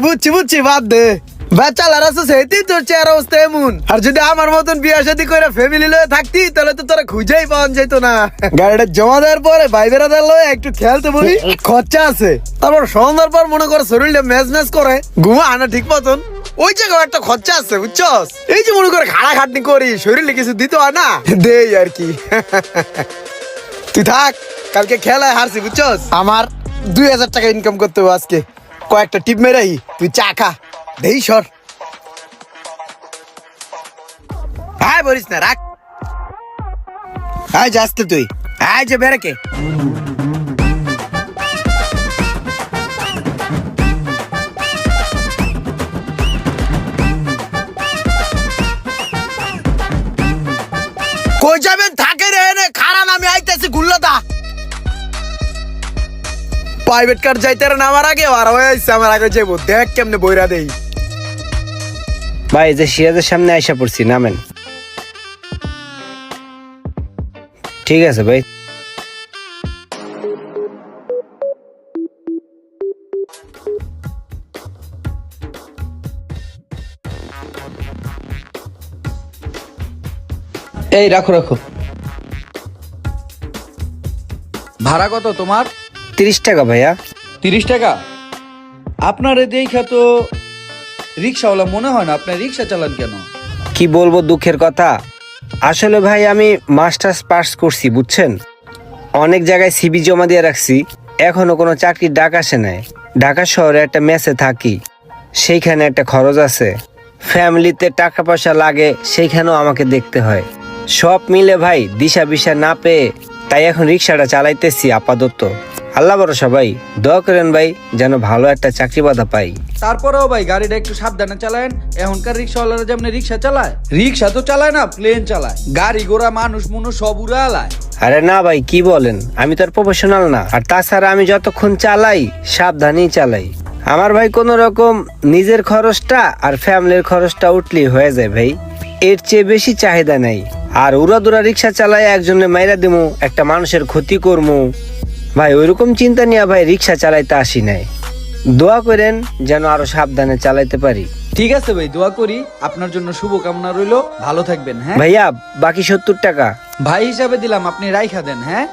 বুঝছি বুঝছি, বাদ দে। বেচালার আছে সেইতেই তোর চেহারা অবস্থা এমন। আর যদি আমার মতন বিয়া শাদী করে ফ্যামিলি লয়ে থাকতি তাহলে তো তোরা খুঁজেই পাওয়া যেত না। গাড়িটা জমা দেওয়ার পরে ভাই বেড়াদার লয়ে একটু খেলতে বলি, খরচা আছে। তারপর সন্ধ্যার পর মনে করে শরীরটা ম্যাচ ম্যাচ করে, ঘুমা আনা ঠিক মতন, ওই জায়গায় একটা খরচা আছে বুঝছস। এই যে মনে করে খাড়া খাটনি করি, শরীরে কিছু দিতে হয় না, দেই আর কি। তুই থাক, কালকে খেলায় হারছি বুঝছস। আমার 2000 টাকা ইনকাম করতে হবে আজকে। কয়েকটা টিপ মেরাই, তুই চা খা, দেই সর। হ্যাঁ বলিস না, রাখ। হ্যাঁ যাস তো তুই, হ্যাঁ যে বেড়াকে। কই যাবেন থাকে রে, নে খারাপ, আমি আইতেছি গুল্লাদা। প্রাইভেট কার যাইতে নামার আগে আর হয়ে আসছে, আমার আগে যাবো, দেখ কেমনে বইরা দেই। ভাই যে সিরাজের সামনে আইসা পড়ছি, নামেন। ঠিক আছে ভাই। এই রাখো রাখো। ভাড়া কত তোমার? 30 টাকা ভাইয়া। 30 টাকা? আপনার দেখা তো রিক্সাওয়ালা মনে হয় না, আপনার রিক্সা চালান কেন? কি বলবো দুঃখের কথা, আসলে ভাই আমি মাস্টার্স পাস করছি বুঝছেন। অনেক জায়গায় সিভি জমা দিয়ে রাখছি, এখনো কোনো চাকরির ডাক আসে নাই। ঢাকা শহরে একটা মেসে থাকি, সেইখানে একটা খরচ আছে, ফ্যামিলিতে টাকা পয়সা লাগে, সেইখানেও আমাকে দেখতে হয়। সব মিলে ভাই দিশা বিশা না পেয়ে তাই এখন রিক্সাটা চালাইতেছি আপাতত। আল্লাহ ভরসা ভাই, দোয়া করেন ভাই যেন ভালো একটা চাকরি বাধা পাই। তারপরেও ভাই গাড়িটা একটু সাবধানে চালায়েন। এখনকার রিক্সাওয়ালারা যেমন রিক্সা চালায়, রিক্সা তো চালায় না, প্লেন চালায়। গাড়ি ঘোড়া মানুষ মনুষ সব উড়ালায়। আরে না ভাই কি বলেন, আমি তো আর প্রফেশনাল না। আর তাছাড়া আমি যতক্ষণ চালাই সাবধানেই চালাই। আমার ভাই কোন রকম নিজের খরচটা আর ফ্যামিলির খরচটা উঠলেই হয়ে যায় ভাই, এর চেয়ে বেশি চাহিদা নাই। আর উড়াদুরা রিক্সা চালাই একজনে মাইরা দিমু, একটা মানুষের ক্ষতি করমু ভাই, ওইরকম চিন্তা নিয়ে ভাই রিক্সা চালাইতে আসি নাই। দোয়া করেন যেন আরো সাবধানে চালাইতে পারি। ঠিক আছে ভাই, দোয়া করি। আপনার জন্য শুভকামনা রইলো, ভালো থাকবেন। হ্যাঁ ভাইয়া বাকি 70 টাকা ভাই হিসাবে দিলাম, আপনি রাইখা দেন। হ্যাঁ